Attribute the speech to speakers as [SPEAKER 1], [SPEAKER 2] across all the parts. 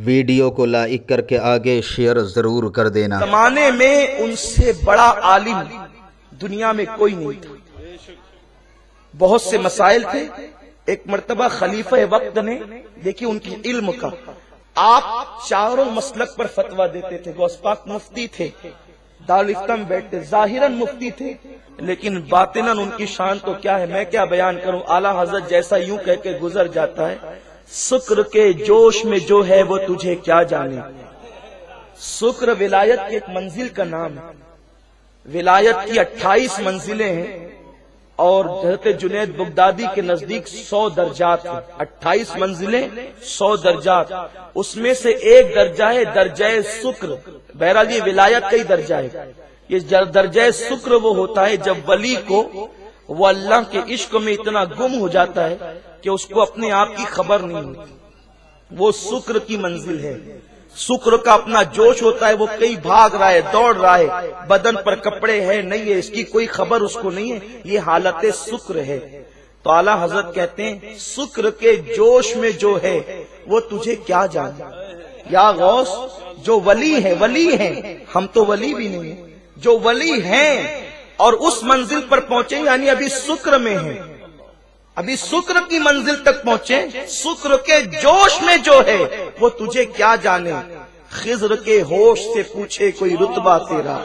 [SPEAKER 1] Video کو like کر کے آگے شیئر ضرور کر دینا۔
[SPEAKER 2] زمانے میں ان سے بڑا عالم دنیا میں کوئی نہیں تھا، بہت سے مسائل تھے۔ ایک مرتبہ خلیفہ وقت نے دیکھی ان کی علم کا، آپ چاروں مسلک پر فتویٰ دیتے تھے۔ غوث پاک مفتی تھے، دارالفتہ میں بیٹھتے، ظاہراً مفتی تھے لیکن باطناً ان کی شان تو کیا ہے، میں کیا بیان کروں۔ اعلیٰ حضرت جیسا یوں کہہ کے گزر جاتا ہے، سکر کے جوش میں جو ہے وہ تجھے کیا جانے۔ سکر ولایت کی ایک منزل کا نام ہے، ولایت کی 28 منزلیں ہیں اور حضرت جنید بغدادی کے نزدیک 100 درجات ہیں۔ 28 منزلیں 100 درجات، اس میں سے ایک درجہ ہے درجہ سکر۔ بہرحال یہ ولایت کا ہی درجہ ہے۔ یہ درجہ سکر وہ ہوتا ہے جب ولی کو وہ اللہ کے عشق میں اتنا گم ہو جاتا ہے کہ اس کو اپنے آپ کی خبر نہیں ہوتی، وہ سکر کی منزل ہے۔ سکر کا اپنا جوش ہوتا ہے، وہ کئی بھاگ رہا ہے، دوڑ رہا ہے، بدن پر کپڑے ہیں نہیں ہے، اس کی کوئی خبر اس کو نہیں ہے، یہ حالت سکر ہے۔ تو اعلیٰ حضرت کہتے ہیں سکر کے جوش میں جو ہے وہ تجھے کیا جانے۔ یا غوث جو ولی ہے، ولی ہیں، ہم تو ولی بھی نہیں ہیں، جو ولی ہیں اور اس منزل پر پہنچے یعنی ابھی سکر میں ہیں، ابھی سکر کی منزل تک پہنچے، سکر کے جوش میں جو ہے وہ تجھے کیا جانے۔ خضر کے ہوش سے پوچھے کوئی رتبہ تیرا،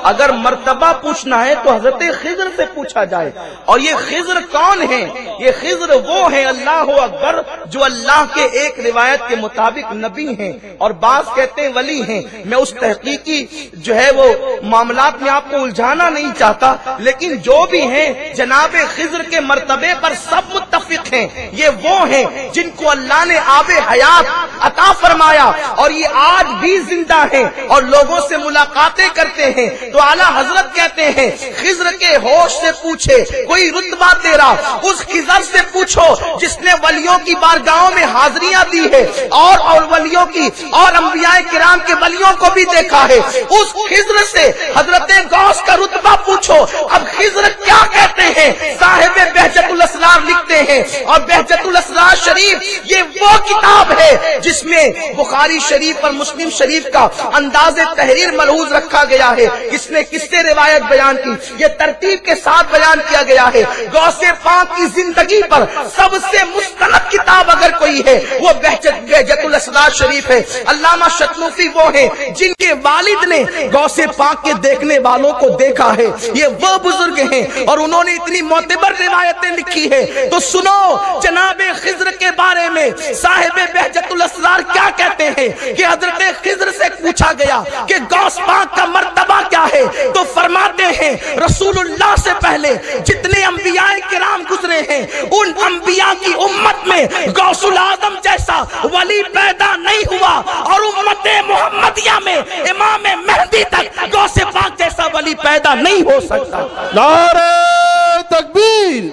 [SPEAKER 2] اگر مرتبہ پوچھنا ہے تو حضرت خضر سے پوچھا جائے۔ اور یہ خضر کون ہیں؟ یہ خضر وہ ہیں اللہ اکبر جو اللہ کے ایک روایت کے مطابق نبی ہیں اور بعض کہتے ہیں ولی ہیں۔ میں اس تحقیقی جو ہے وہ معاملات میں آپ کو الجھانا نہیں چاہتا، لیکن جو بھی ہیں جناب خضر کے مرتبے پر سب متفق ہیں۔ یہ وہ ہیں جن کو اللہ نے آب حیات عطا فرمایا اور یہ آج بھی زندہ ہیں اور لوگوں سے ملاقاتیں کرتے ہیں۔ تو اعلیٰ حضرت کہتے ہیں خضر کے ہوش سے پوچھے کوئی رتبہ تیرا، اس خضر سے پوچھو جس نے ولیوں کی بارگاہوں میں حاضریاں دی ہے اور ولیوں کی اور انبیاء کرام کے ولیوں کو بھی دیکھا ہے، اس خضر سے حضرت غوث کا رتبہ پوچھو۔ اب خضر کیا کہتے ہیں؟ صاحب بہجت الاسرار لکھتے ہیں، اور بہجت الاسرار شریف یہ وہ کتاب ہے جس میں بخاری شریف اور مسلم شریف کا انداز تحریر ملحوظ رکھا گیا ہے، کس نے کس سے روایت بیان کی، یہ ترتیب کے ساتھ بیان کیا گیا ہے۔ غوث پاک کی زندگی پر سب سے مستند کتاب اگر کوئی ہے وہ بہجت الاسرار شریف ہے۔ علامہ شتنوفی وہ ہیں جن کے والد نے غوث پاک کے دیکھنے والوں کو دیکھا ہے، یہ وہ بزرگ ہیں اور انہوں نے اتنی معتبر روایتیں لکھی ہے۔ تو سنو جناب خضر کے بارے میں صاحب بہجت الاسرار کیا کہتے ہیں کہ حضرت خضر سے پوچھا گیا کہ غوث پاک کا مرتبہ کیا ہے، تو فرماتے ہیں رسول اللہ سے پہلے جتنے انبیاء کرام گزرے ہیں ان انبیاء کی امت میں غوث العظم جیسا ولی پیدا نہیں ہوا، اور امت محمدیہ میں امام مہدی تک غوث پاک جیسا ولی پیدا نہیں ہو سکتا۔
[SPEAKER 3] نعرہ تکبیر،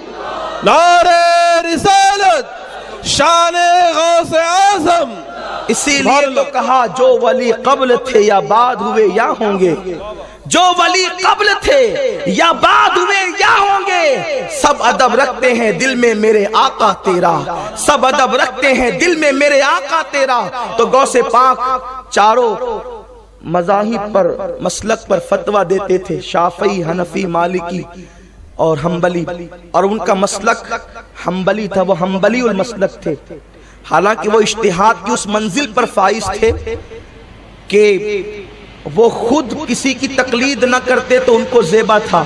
[SPEAKER 3] نعرہ رسالت، شان غوث اعظم۔
[SPEAKER 2] اسی لیے تو کہا جو ولی قبل تھے یا بعد ہوئے یا ہوں گے، جو ولی قبل تھے یا بعد ہوئے یا ہوں گے، سب ادب رکھتے ہیں دل میں میرے آقا تیرا، سب ادب رکھتے ہیں دل میں میرے آقا تیرا۔ تو غوث پاک چاروں مذاہب پر مسلک پر فتویٰ دیتے تھے، شافعی، حنفی، مالکی اور حنبلی، اور ان کا مسلک حنبلی تھا، وہ حنبلی المسلک تھے۔ حالانکہ وہ اجتہاد کی اس منزل پر فائز تھے کہ وہ خود کسی کی تقلید نہ کرتے تو ان کو زیبا تھا،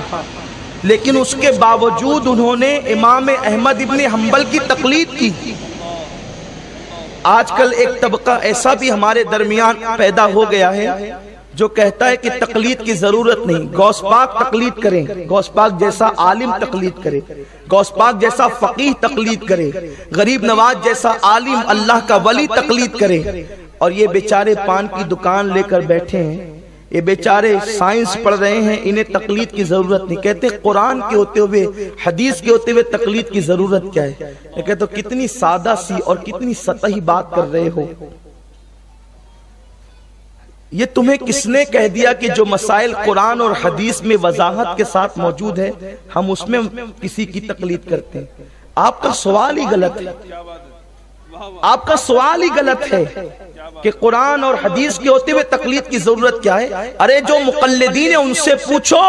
[SPEAKER 2] لیکن اس کے باوجود انہوں نے امام احمد ابن حنبل کی تقلید کی۔ آج کل ایک طبقہ ایسا بھی ہمارے درمیان پیدا ہو گیا ہے جو کہتا ہے کہ تقلید کی ضرورت نہیں، غوث پاک تقلید کریں، غوث پاک جیسا عالم تقلید کرے، غوث پاک جیسا فقیہ تقلید کرے، غریب نواز جیسا عالم اللہ کا ولی تقلید کرے۔ اور یہ بیچارے پان کی دکان لے کر بیٹھے ہیں، یہ بیچارے سائنس پڑھ رہے ہیں، انہیں تقلید کی ضرورت نہیں۔ کہتے قرآن کے ہوتے ہوئے، حدیث کے ہوتے ہوئے تقلید کی ضرورت کیا ہے؟ یہ کہتے کتنی سادہ سی اور کتنی سطحی بات کر رہے ہو۔ یہ تمہیں کس نے کہہ دیا کہ جو مسائل قرآن اور حدیث میں وضاحت کے ساتھ موجود ہے ہم اس میں کسی کی تقلید کرتے ہیں؟ آپ کا سوال ہی غلط ہے۔ آپ کا سوال ہی غلط ہے کہ قرآن اور حدیث کے ہوتے ہوئے تقلید کی ضرورت کیا ہے؟ ارے جو مقلدین ہیں ان سے پوچھو،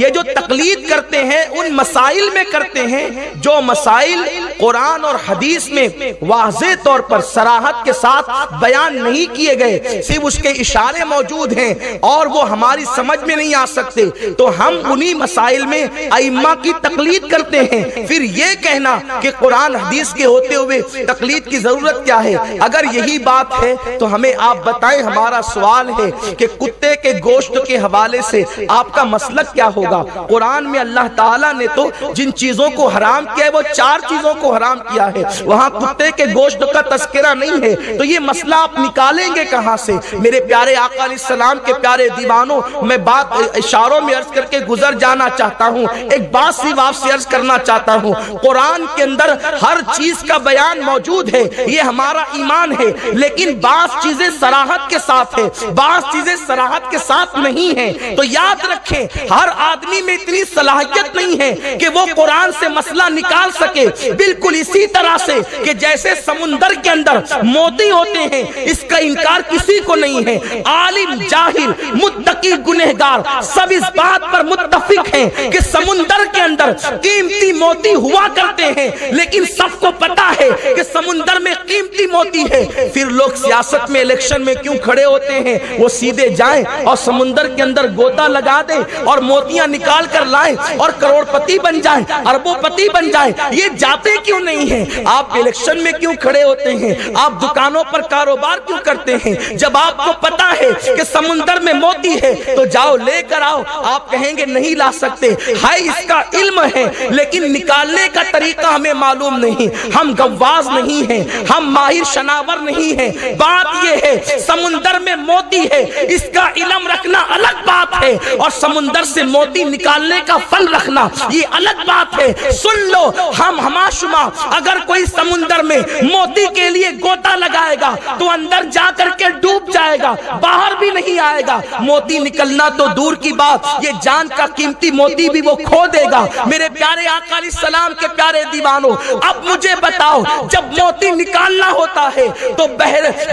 [SPEAKER 2] یہ جو تقلید کرتے ہیں ان مسائل میں کرتے ہیں جو مسائل قرآن اور حدیث میں واضح طور پر صراحت کے ساتھ بیان نہیں کیے گئے، صرف اس کے اشارے موجود ہیں اور وہ ہماری سمجھ میں نہیں آ سکتے، تو ہم انہی مسائل میں ائمہ کی تقلید کرتے ہیں۔ پھر یہ کہنا کہ قرآن حدیث کے ہوتے ہوئے تقلید کی ضرورت کیا ہے؟ اگر یہی بات ہے تو ہمیں آپ بتائیں، ہمارا سوال ہے کہ کتے کے گوشت کے حوالے سے آپ کا مسلک کیا ہوگا؟ قرآن میں اللہ تعالیٰ نے تو جن چیزوں کو حرام کیا ہے وہ 4 چیزوں کو حرام کیا ہے، وہاں کتے کے گوشت کا تذکرہ نہیں ہے، تو یہ مسئلہ آپ نکالیں گے کہاں سے؟ میرے پیارے آقا علیہ السلام کے پیارے دیوانوں، میں بات اشاروں میں عرض کر کے گزر جانا چاہتا ہوں، ایک بات صرف آپ سے عرض کرنا چاہتا ہوں، قرآن کے اندر ہر چیز کا بیان موجود ہے، یہ ہمارا ایمان ہے، لیکن بعض چیزیں صراحت کے ساتھ ہیں، بعض چیزیں صراحت کے ساتھ نہیں ہیں، تو یاد رکھیں ہر آدمی میں اتنی صلاحیت نہیں ہے کہ وہ قرآن سے مسئلہ نکال سکے۔ بالکل اسی طرح سے کہ جیسے سمندر کے اندر موتی ہوتے ہیں، اس کا انکار کسی کو نہیں ہے، عالم جاہل متقی گنہگار سب اس بات پر متفق ہیں کہ سمندر کے اندر قیمتی موتی ہوا کرتے ہیں، لیکن سب کو پتا ہے کہ سمندر میں قیمتی موتی ہے۔ پھر لوگ سیاست میں الیکشن میں کیوں کھڑے ہوتے ہیں؟ وہ سیدھے جائیں اور سمندر کے اندر گوتا لگا دیں اور موتیاں نکال کر لائیں اور کروڑ پتی بن جائیں، اربوں پتی بن جائیں، یہ جاتے کیوں نہیں ہیں؟ آپ الیکشن میں کیوں کھڑے ہوتے ہیں؟ آپ دکانوں پر کاروبار کیوں کرتے ہیں؟ جب آپ کو پتا ہے کہ سمندر میں موتی ہے تو جاؤ لے کر آؤ، آپ کہیں گے نہیں لا سکتے، ہائی اس کا علم ہے لیکن نکالنے کا طریقہ ہمیں معلوم نہیں، ہم گواز نہیں ہیں، ہم ماہر شناور نہیں ہیں۔ بات یہ ہے سمندر میں موتی ہے، اس کا علم رکھنا الگ بات ہے، اور سمندر سے موتی نکالنے کا فن رکھنا یہ الگ بات ہے۔ سن لو، ہم ہما شما اگر کوئی سمندر میں موتی کے لیے گوتا لگائے گا تو اندر جا کر کے ڈوب جائے گا، باہر بھی نہیں آئے گا، موتی نکلنا تو دور کی بات، یہ جان کا قیمتی موتی بھی وہ کھو دے گا۔ میرے پیارے آقا علیہ السلام کے پیارے دیوانوں، اب مجھے بتاؤ، جب موتی نکالنا ہوتا ہے تو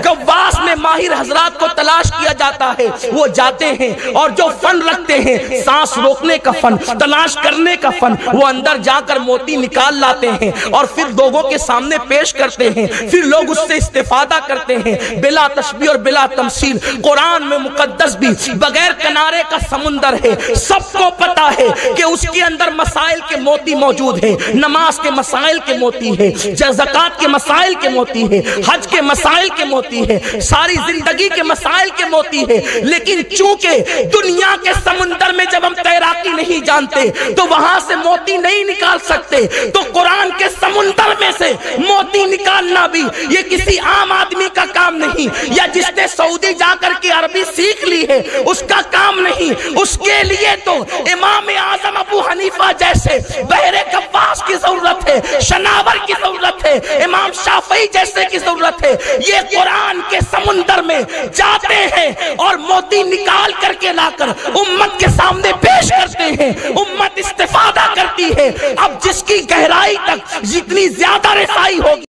[SPEAKER 2] گواس میں ماہر حضرات کو تلاش کیا جاتا ہے، وہ جاتے ہیں اور جو فن رکھتے ہیں سانس روکنے کا فن، تلاش کرنے کا فن، وہ اندر جا کر موتی نکال لاتے ہیں اور پھر لوگوں کے سامنے پیش کرتے ہیں، پھر لوگ اس سے استفادہ کرتے ہیں بلا تشبیہ اور بلا تمثیل۔ قرآن میں مقدس بھی بغیر کنارے کا سمندر ہے، سب کو پتا ہے کہ اس کے اندر مسائل کے موتی موجود ہیں، نماز کے مسائل کے موتی ہے، زکوٰۃ کے مسائل کے موتی ہے، حج کے مسائل کے موتی ہے، ساری زندگی کے مسائل کے موتی ہے، لیکن چونکہ دنیا کے سمندر میں جب ہم تیراکی نہیں جانتے تو وہاں سے موتی نہیں نکال سکتے، تو قرآن کے سمندر میں سے موتی نکالنا بھی یہ کسی عام آدمی کا کام نہیں، یا جس نے سعودی جا کر کے عربی سیکھ لی ہے اس کا کام نہیں، اس کے لیے تو امام اعظم ابو حنیفہ جیسے بحر غواص کی ضرورت ہے، شناور کی ضرورت ہے، امام شافعی جیسے کی ضرورت ہے۔ یہ قرآن کے سمندر میں جاتے ہیں اور موتی نکال کر کے لا کر امت کے سامنے پیش کرتے ہیں، امت استفادہ کرتی ہے۔ اب جس کی گہرائی تک جتنی زیادہ رسائی ہوگی